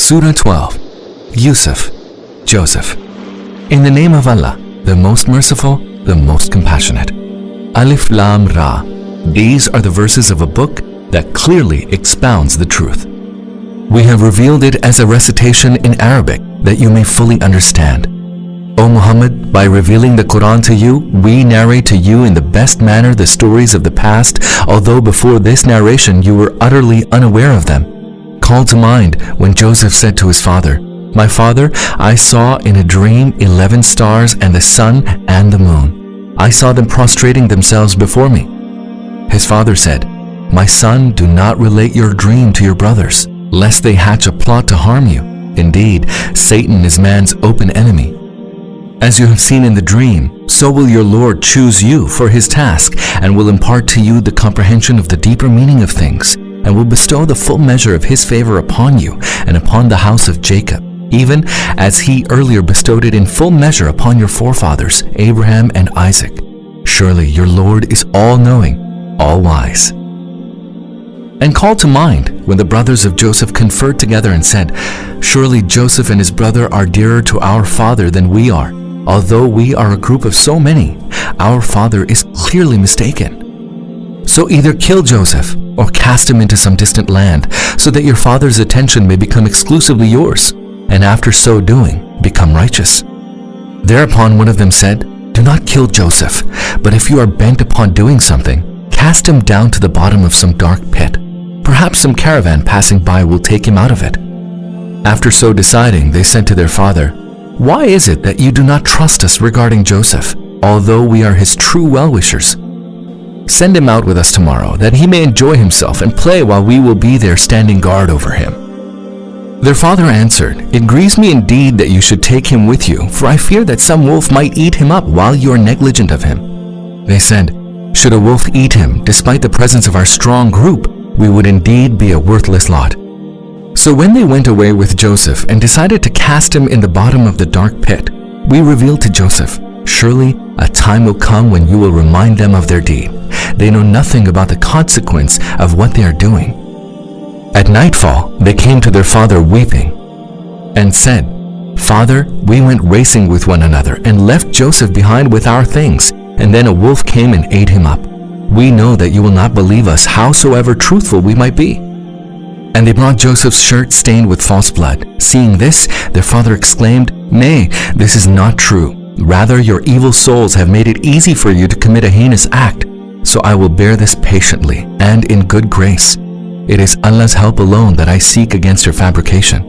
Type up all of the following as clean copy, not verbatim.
Surah 12. Yusuf, Joseph. In the name of Allah, the most merciful, the most compassionate. Alif Lam Ra. These are the verses of a book that clearly expounds the truth. We have revealed it as a recitation in Arabic that you may fully understand. O Muhammad, by revealing the Qur'an to you, we narrate to you in the best manner the stories of the past, although before this narration you were utterly unaware of them. Call to mind when Joseph said to his father, "My father, I saw in a dream 11 stars and the sun and the moon. I saw them prostrating themselves before me." His father said, "My son, do not relate your dream to your brothers, lest they hatch a plot to harm you. Indeed, Satan is man's open enemy. As you have seen in the dream, so will your Lord choose you for his task and will impart to you the comprehension of the deeper meaning of things, and will bestow the full measure of his favor upon you and upon the house of Jacob, even as he earlier bestowed it in full measure upon your forefathers, Abraham and Isaac. Surely your Lord is all-knowing, all-wise." And call to mind when the brothers of Joseph conferred together and said, "Surely Joseph and his brother are dearer to our father than we are. Although we are a group of so many, our father is clearly mistaken. So either kill Joseph or cast him into some distant land, so that your father's attention may become exclusively yours, and after so doing, become righteous." Thereupon one of them said, "Do not kill Joseph, but if you are bent upon doing something, cast him down to the bottom of some dark pit. Perhaps some caravan passing by will take him out of it." After so deciding, they said to their father, "Why is it that you do not trust us regarding Joseph, although we are his true well-wishers? Send him out with us tomorrow, that he may enjoy himself and play while we will be there standing guard over him." Their father answered, "It grieves me indeed that you should take him with you, for I fear that some wolf might eat him up while you are negligent of him." They said, "Should a wolf eat him, despite the presence of our strong group, we would indeed be a worthless lot." So when they went away with Joseph and decided to cast him in the bottom of the dark pit, we revealed to Joseph, "Surely a time will come when you will remind them of their deed. They know nothing about the consequence of what they are doing." At nightfall, they came to their father weeping and said, "Father, we went racing with one another and left Joseph behind with our things, and then a wolf came and ate him up. We know that you will not believe us, howsoever truthful we might be." And they brought Joseph's shirt stained with false blood. Seeing this, their father exclaimed, "Nay, this is not true. Rather, your evil souls have made it easy for you to commit a heinous act. So I will bear this patiently and in good grace. It is Allah's help alone that I seek against your fabrication."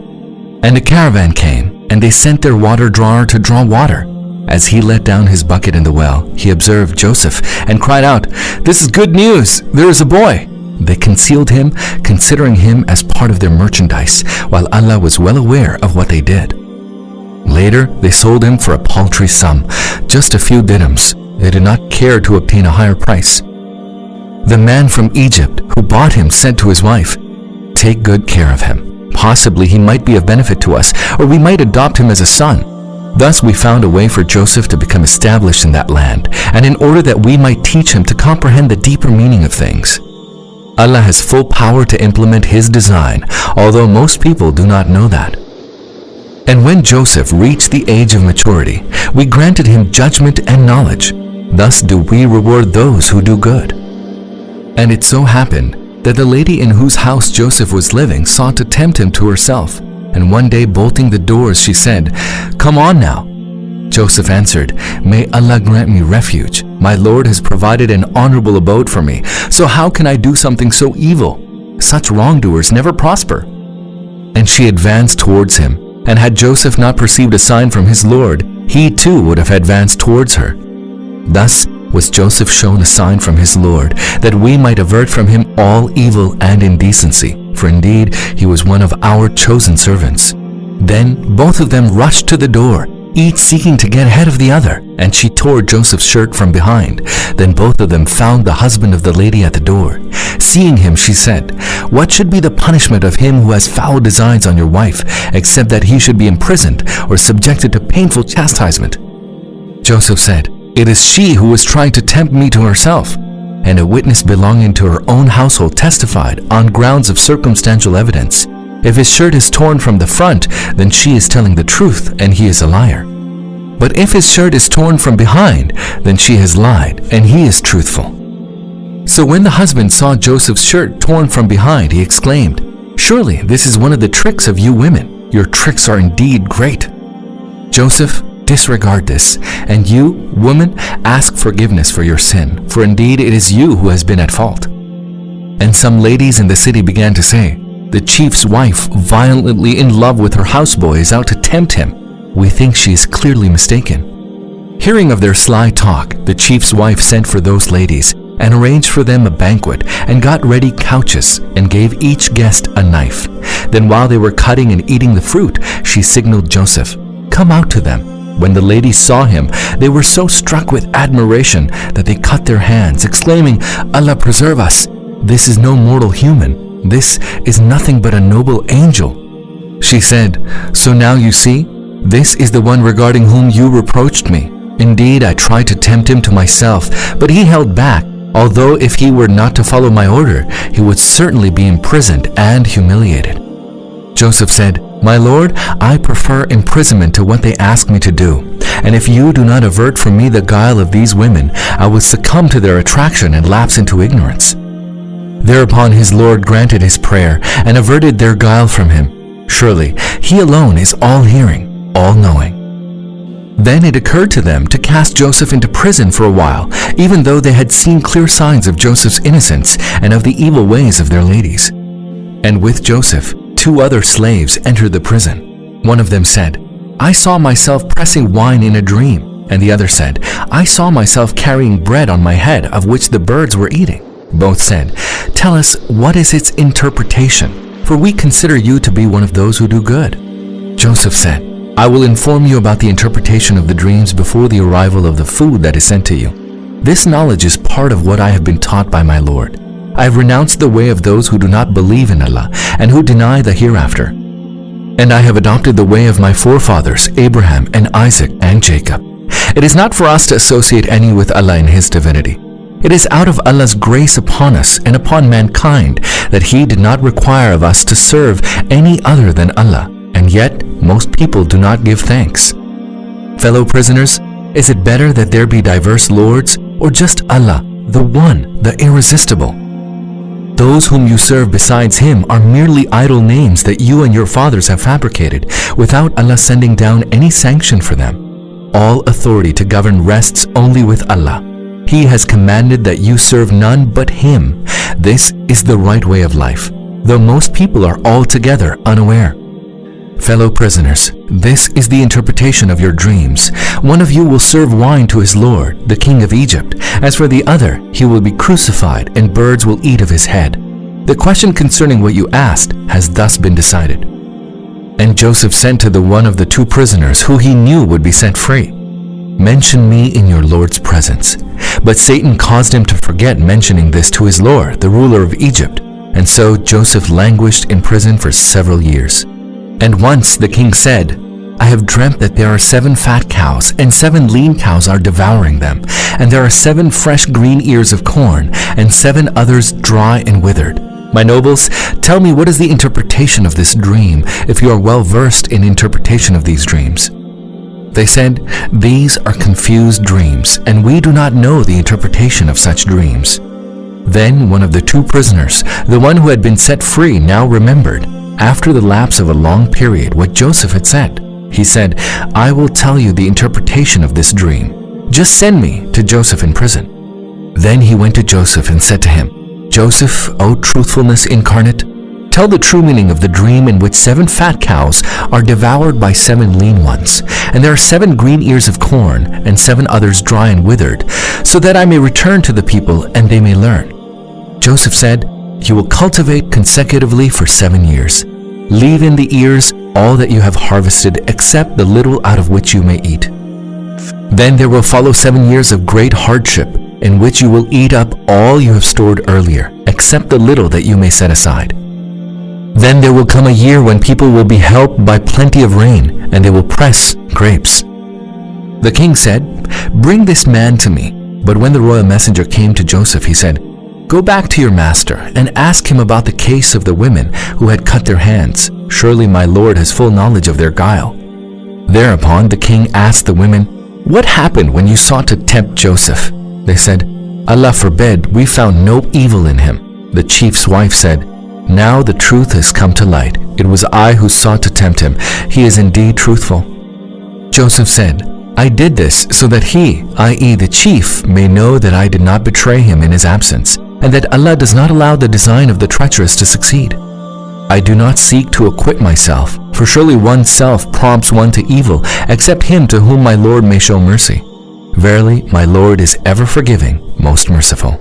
And a caravan came, and they sent their water drawer to draw water. As he let down his bucket in the well, he observed Joseph and cried out, "This is good news! There is a boy!" They concealed him, considering him as part of their merchandise, while Allah was well aware of what they did. Later, they sold him for a paltry sum, just a few dirhams. They did not care to obtain a higher price. The man from Egypt who bought him said to his wife, "Take good care of him. Possibly he might be of benefit to us, or we might adopt him as a son." Thus we found a way for Joseph to become established in that land, and in order that we might teach him to comprehend the deeper meaning of things. Allah has full power to implement his design, although most people do not know that. And when Joseph reached the age of maturity, we granted him judgment and knowledge. Thus do we reward those who do good. And it so happened that the lady in whose house Joseph was living sought to tempt him to herself, and one day bolting the doors she said, "Come on now." Joseph answered, "May Allah grant me refuge. My Lord has provided an honorable abode for me, so how can I do something so evil? Such wrongdoers never prosper." And she advanced towards him, and had Joseph not perceived a sign from his Lord, he too would have advanced towards her. Thus was Joseph shown a sign from his Lord, that we might avert from him all evil and indecency, for indeed he was one of our chosen servants. Then both of them rushed to the door, each seeking to get ahead of the other, and she tore Joseph's shirt from behind. Then both of them found the husband of the lady at the door. Seeing him, she said, "What should be the punishment of him who has foul designs on your wife, except that he should be imprisoned or subjected to painful chastisement?" Joseph said, "It is she who was trying to tempt me to herself." And a witness belonging to her own household testified on grounds of circumstantial evidence. If his shirt is torn from the front, then she is telling the truth and he is a liar. But if his shirt is torn from behind, then she has lied and he is truthful." So when the husband saw Joseph's shirt torn from behind, he exclaimed, "Surely this is one of the tricks of you women. Your tricks are indeed great." Joseph, disregard this, and you, woman, ask forgiveness for your sin, for indeed it is you who has been at fault. And some ladies in the city began to say, "The chief's wife, violently in love with her houseboy, is out to tempt him. We think she is clearly mistaken." Hearing of their sly talk, the chief's wife sent for those ladies and arranged for them a banquet and got ready couches and gave each guest a knife. Then while they were cutting and eating the fruit, she signaled Joseph, "Come out to them." When the ladies saw him, they were so struck with admiration that they cut their hands, exclaiming, "Allah preserve us! This is no mortal human. This is nothing but a noble angel." She said, "So now you see, this is the one regarding whom you reproached me. Indeed, I tried to tempt him to myself, but he held back, although if he were not to follow my order, he would certainly be imprisoned and humiliated." Joseph said, "My lord, I prefer imprisonment to what they ask me to do. And if you do not avert from me the guile of these women, I will succumb to their attraction and lapse into ignorance." Thereupon his lord granted his prayer and averted their guile from him. Surely he alone is all-hearing, all-knowing. Then it occurred to them to cast Joseph into prison for a while, even though they had seen clear signs of Joseph's innocence and of the evil ways of their ladies. And with Joseph, 2 other slaves entered the prison. One of them said, "I saw myself pressing wine in a dream." And the other said, "I saw myself carrying bread on my head, of which the birds were eating." Both said, "Tell us, what is its interpretation? For we consider you to be one of those who do good." Joseph said, "I will inform you about the interpretation of the dreams before the arrival of the food that is sent to you. This knowledge is part of what I have been taught by my Lord. I have renounced the way of those who do not believe in Allah and who deny the hereafter. And I have adopted the way of my forefathers, Abraham and Isaac and Jacob. It is not for us to associate any with Allah in His divinity. It is out of Allah's grace upon us and upon mankind that He did not require of us to serve any other than Allah, and yet most people do not give thanks. Fellow prisoners, is it better that there be diverse lords or just Allah, the One, the Irresistible? Those whom you serve besides Him are merely idle names that you and your fathers have fabricated without Allah sending down any sanction for them. All authority to govern rests only with Allah. He has commanded that you serve none but Him. This is the right way of life, though most people are altogether unaware. Fellow prisoners, this is the interpretation of your dreams. One of you will serve wine to his lord, the king of Egypt. As for the other, he will be crucified, and birds will eat of his head. The question concerning what you asked has thus been decided." And Joseph sent to the one of the 2 prisoners who he knew would be set free, "Mention me in your Lord's presence." But Satan caused him to forget mentioning this to his Lord, the ruler of Egypt. And so Joseph languished in prison for several years. And once the king said, "I have dreamt that there are 7 fat cows, and 7 lean cows are devouring them, and there are 7 fresh green ears of corn, and 7 others dry and withered. My nobles, tell me what is the interpretation of this dream, if you are well versed in interpretation of these dreams." They said, "These are confused dreams, and we do not know the interpretation of such dreams." Then one of the 2 prisoners, the one who had been set free, now remembered, after the lapse of a long period, what Joseph had said. He said, "I will tell you the interpretation of this dream. Just send me to Joseph in prison." Then he went to Joseph and said to him, "Joseph, O truthfulness incarnate, tell the true meaning of the dream in which 7 fat cows are devoured by 7 lean ones, and there are 7 green ears of corn, and 7 others dry and withered, so that I may return to the people and they may learn." Joseph said, "You will cultivate consecutively for 7 years. Leave in the ears all that you have harvested, except the little out of which you may eat. Then there will follow 7 years of great hardship, in which you will eat up all you have stored earlier, except the little that you may set aside. Then there will come a year when people will be helped by plenty of rain, and they will press grapes." The king said, "Bring this man to me." But when the royal messenger came to Joseph, he said, Go back to your master and ask him about the case of the women who had cut their hands. Surely my lord has full knowledge of their guile." Thereupon the king asked the women, "What happened when you sought to tempt Joseph?" They said, "Allah forbid, we found no evil in him." The chief's wife said, "Now the truth has come to light. It was I who sought to tempt him. He is indeed truthful." Joseph said, "I did this so that he, i.e. the chief, may know that I did not betray him in his absence, and that Allah does not allow the design of the treacherous to succeed. I do not seek to acquit myself, for surely oneself prompts one to evil, except him to whom my Lord may show mercy. Verily, my Lord is ever forgiving, most merciful."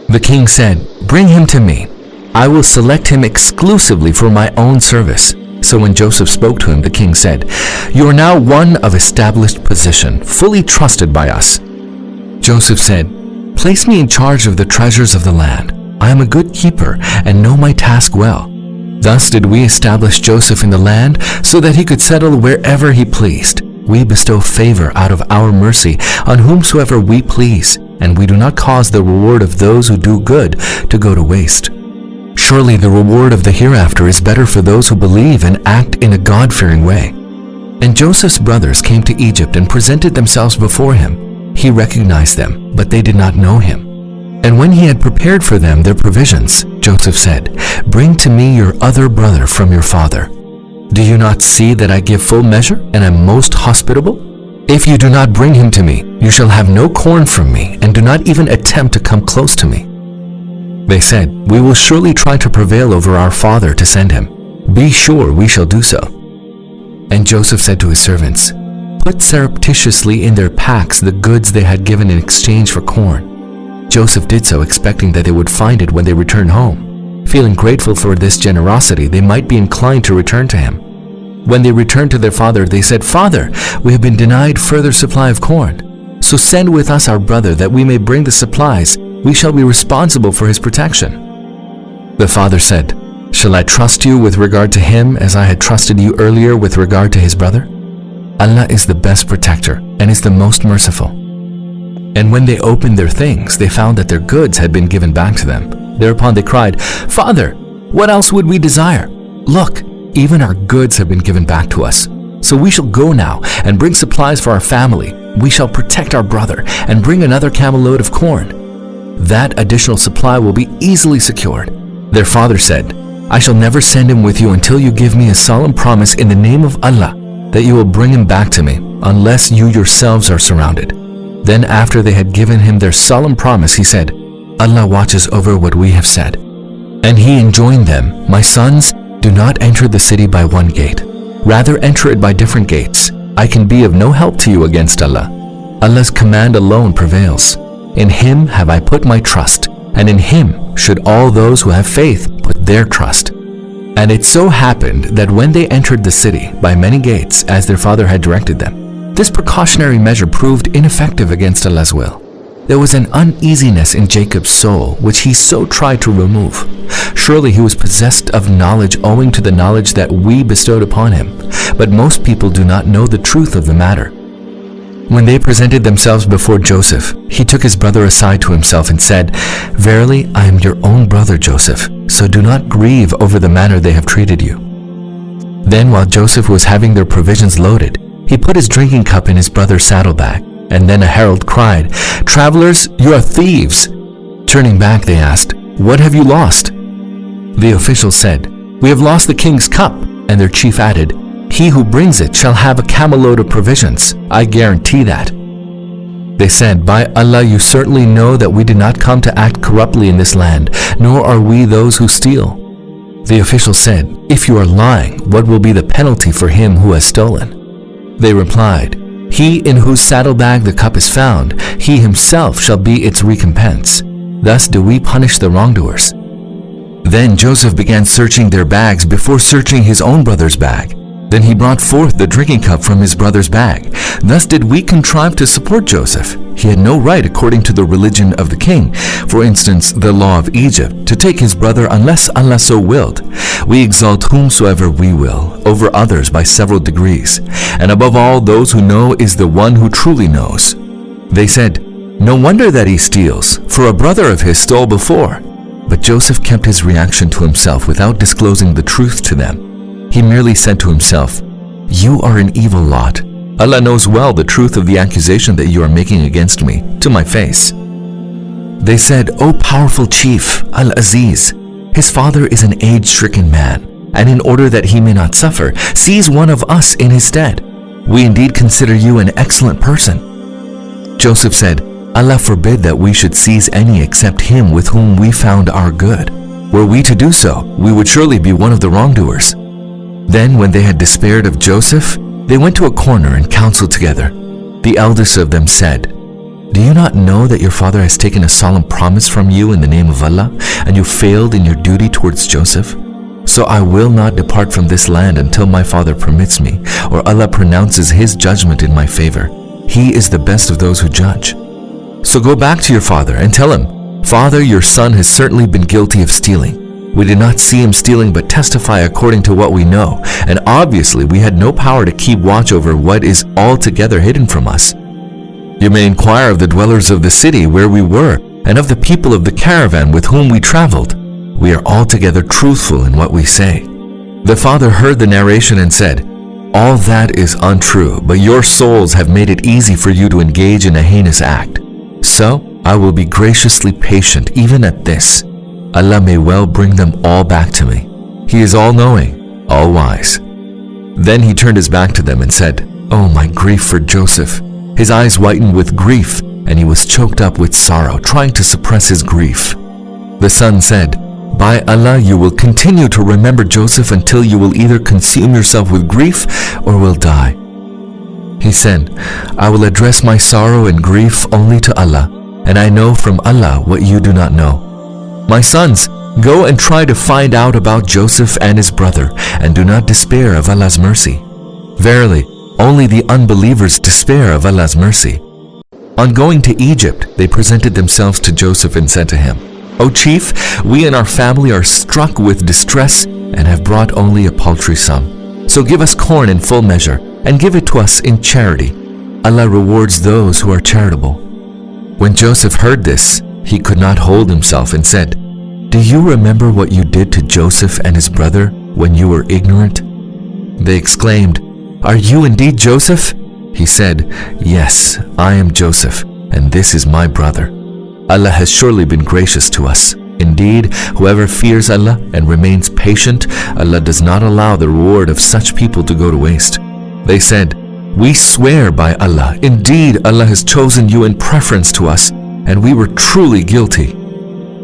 The king said, "Bring him to me. I will select him exclusively for my own service." So when Joseph spoke to him, the king said, "You are now one of established position, fully trusted by us." Joseph said, "Place me in charge of the treasures of the land. I am a good keeper and know my task well." Thus did we establish Joseph in the land so that he could settle wherever he pleased. We bestow favor out of our mercy on whomsoever we please, and we do not cause the reward of those who do good to go to waste. Surely the reward of the hereafter is better for those who believe and act in a God-fearing way. And Joseph's brothers came to Egypt and presented themselves before him. He recognized them, but they did not know him. And when he had prepared for them their provisions, Joseph said, "Bring to me your other brother from your father. Do you not see that I give full measure and am most hospitable? If you do not bring him to me, you shall have no corn from me, and do not even attempt to come close to me." They said, "We will surely try to prevail over our father to send him. Be sure we shall do so." And Joseph said to his servants, "Put surreptitiously in their packs the goods they had given in exchange for corn." Joseph did so, expecting that they would find it when they returned home. Feeling grateful for this generosity, they might be inclined to return to him. When they returned to their father, they said, "Father, we have been denied further supply of corn. So send with us our brother that we may bring the supplies. We shall be responsible for his protection." The father said, "Shall I trust you with regard to him as I had trusted you earlier with regard to his brother? Allah is the best protector and is the most merciful." And when they opened their things, they found that their goods had been given back to them. Thereupon they cried, "Father, what else would we desire? Look, even our goods have been given back to us. So we shall go now and bring supplies for our family. We shall protect our brother and bring another camel load of corn. That additional supply will be easily secured." Their father said, "I shall never send him with you until you give me a solemn promise in the name of Allah that you will bring him back to me, unless you yourselves are surrounded." Then after they had given him their solemn promise, he said, "Allah watches over what we have said." And he enjoined them, "My sons, do not enter the city by one gate. Rather enter it by different gates. I can be of no help to you against Allah. Allah's command alone prevails. In him have I put my trust, and in him should all those who have faith put their trust." And it so happened that when they entered the city by many gates, as their father had directed them, this precautionary measure proved ineffective against Allah's will. There was an uneasiness in Jacob's soul, which he so tried to remove. Surely he was possessed of knowledge owing to the knowledge that we bestowed upon him, but most people do not know the truth of the matter. When they presented themselves before Joseph, he took his brother aside to himself and said, "Verily, I am your own brother Joseph, so do not grieve over the manner they have treated you." Then while Joseph was having their provisions loaded, he put his drinking cup in his brother's saddlebag, and then a herald cried, "Travelers, you are thieves!" Turning back, they asked, "What have you lost?" The official said, "We have lost the king's cup," and their chief added, "He who brings it shall have a camel load of provisions. I guarantee that." They said, "By Allah, you certainly know that we did not come to act corruptly in this land, nor are we those who steal." The official said, "If you are lying, what will be the penalty for him who has stolen?" They replied, "He in whose saddlebag the cup is found, he himself shall be its recompense. Thus do we punish the wrongdoers." Then Joseph began searching their bags before searching his own brother's bag. Then he brought forth the drinking cup from his brother's bag. Thus did we contrive to support Joseph. He had no right, according to the religion of the king, for instance, the law of Egypt, to take his brother unless Allah so willed. We exalt whomsoever we will over others by several degrees. And above all, those who know is the one who truly knows. They said, No wonder that he steals, for a brother of his stole before." But Joseph kept his reaction to himself without disclosing the truth to them. He merely said to himself, "You are an evil lot. Allah knows well the truth of the accusation that you are making against me, to my face." They said, "O powerful chief, Al-Aziz, his father is an age-stricken man, and in order that he may not suffer, seize one of us in his stead. We indeed consider you an excellent person." Joseph said, "Allah forbid that we should seize any except him with whom we found our good. Were we to do so, we would surely be one of the wrongdoers." Then when they had despaired of Joseph, they went to a corner and counseled together. The eldest of them said, "Do you not know that your father has taken a solemn promise from you in the name of Allah, and you failed in your duty towards Joseph? So I will not depart from this land until my father permits me, or Allah pronounces his judgment in my favor. He is the best of those who judge. So go back to your father and tell him, 'Father, your son has certainly been guilty of stealing. We did not see him stealing but testify according to what we know, and obviously we had no power to keep watch over what is altogether hidden from us. You may inquire of the dwellers of the city where we were, and of the people of the caravan with whom we traveled. We are altogether truthful in what we say.'" The father heard the narration and said, "All that is untrue, but your souls have made it easy for you to engage in a heinous act. So I will be graciously patient even at this. Allah may well bring them all back to me. He is all-knowing, all-wise." Then he turned his back to them and said, "Oh, my grief for Joseph." His eyes whitened with grief, and he was choked up with sorrow, trying to suppress his grief. The son said, "By Allah, you will continue to remember Joseph until you will either consume yourself with grief or will die." He said, "I will address my sorrow and grief only to Allah, and I know from Allah what you do not know. My sons, go and try to find out about Joseph and his brother, and do not despair of Allah's mercy. Verily, only the unbelievers despair of Allah's mercy." On going to Egypt, they presented themselves to Joseph and said to him, "O chief, we and our family are struck with distress and have brought only a paltry sum. So give us corn in full measure, and give it to us in charity. Allah rewards those who are charitable." When Joseph heard this, he could not hold himself and said, "Do you remember what you did to Joseph and his brother when you were ignorant?" They exclaimed, "Are you indeed Joseph?" He said, "Yes, I am Joseph, and this is my brother. Allah has surely been gracious to us. Indeed, whoever fears Allah and remains patient, Allah does not allow the reward of such people to go to waste." They said, "We swear by Allah, indeed Allah has chosen you in preference to us, and we were truly guilty."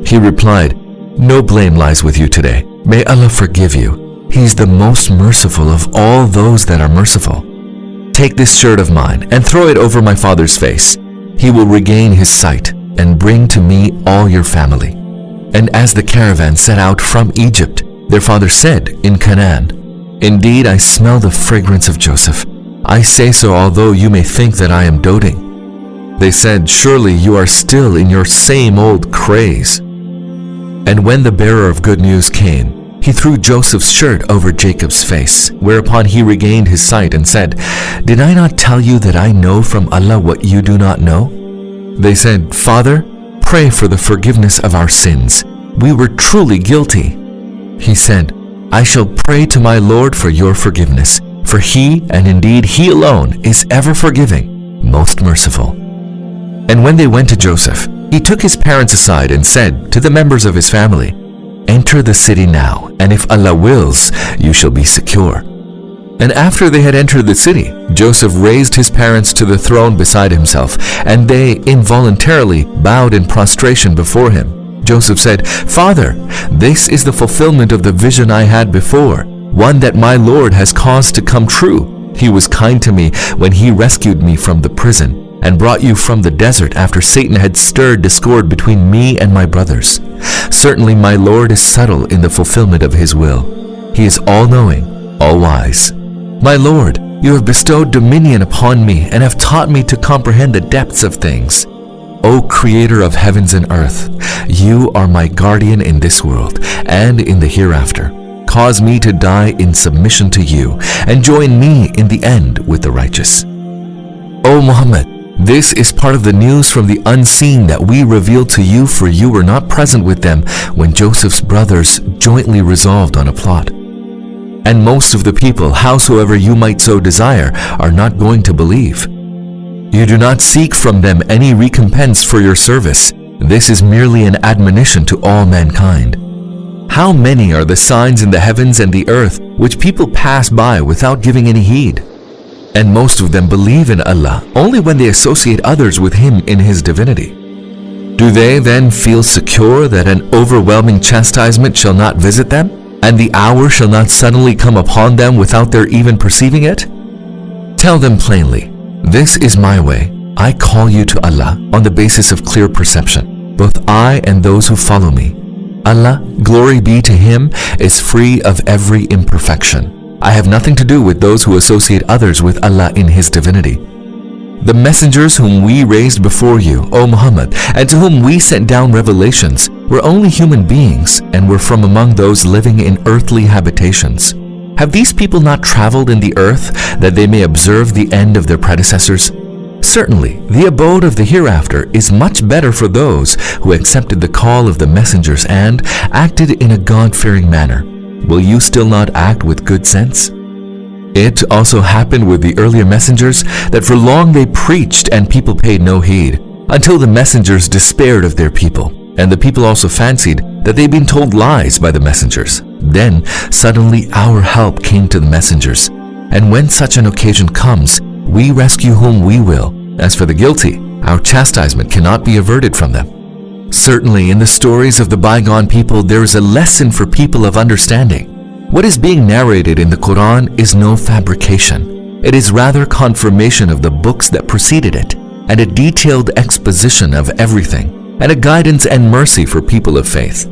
He replied, "No blame lies with you today. May Allah forgive you. He is the most merciful of all those that are merciful. Take this shirt of mine and throw it over my father's face. He will regain his sight and bring to me all your family." And as the caravan set out from Egypt, their father said in Canaan, "Indeed, I smell the fragrance of Joseph. I say so although you may think that I am doting." They said, "Surely you are still in your same old craze." And when the bearer of good news came, he threw Joseph's shirt over Jacob's face, whereupon he regained his sight and said, "Did I not tell you that I know from Allah what you do not know?" They said, "Father, pray for the forgiveness of our sins. We were truly guilty." He said, "I shall pray to my Lord for your forgiveness, for He, and indeed He alone, is ever forgiving, most merciful." And when they went to Joseph, he took his parents aside and said to the members of his family, "Enter the city now, and if Allah wills, you shall be secure." And after they had entered the city, Joseph raised his parents to the throne beside himself, and they involuntarily bowed in prostration before him. Joseph said, "Father, this is the fulfillment of the vision I had before, one that my Lord has caused to come true. He was kind to me when He rescued me from the prison and brought you from the desert after Satan had stirred discord between me and my brothers. Certainly my Lord is subtle in the fulfillment of His will. He is all-knowing, all-wise. My Lord, you have bestowed dominion upon me and have taught me to comprehend the depths of things. O Creator of heavens and earth, you are my guardian in this world and in the hereafter. Cause me to die in submission to you and join me in the end with the righteous. O Muhammad, This is part of the news from the unseen that we revealed to you, for you were not present with them when Joseph's brothers jointly resolved on a plot. And most of the people, howsoever you might so desire, are not going to believe. You do not seek from them any recompense for your service. This is merely an admonition to all mankind. How many are the signs in the heavens and the earth which people pass by without giving any heed? And most of them believe in Allah only when they associate others with Him in His divinity. Do they then feel secure that an overwhelming chastisement shall not visit them, and the hour shall not suddenly come upon them without their even perceiving it? Tell them plainly, this is my way. I call you to Allah on the basis of clear perception, both I and those who follow me. Allah, glory be to Him, is free of every imperfection. I have nothing to do with those who associate others with Allah in His divinity. The messengers whom we raised before you, O Muhammad, and to whom we sent down revelations, were only human beings and were from among those living in earthly habitations. Have these people not traveled in the earth that they may observe the end of their predecessors? Certainly, the abode of the hereafter is much better for those who accepted the call of the messengers and acted in a God-fearing manner. Will you still not act with good sense? It also happened with the earlier messengers that for long they preached and people paid no heed, until the messengers despaired of their people, and the people also fancied that they'd been told lies by the messengers. Then suddenly our help came to the messengers, and when such an occasion comes, we rescue whom we will. As for the guilty, our chastisement cannot be averted from them. Certainly, in the stories of the bygone people, there is a lesson for people of understanding. What is being narrated in the Qur'an is no fabrication. It is rather confirmation of the books that preceded it, and a detailed exposition of everything, and a guidance and mercy for people of faith.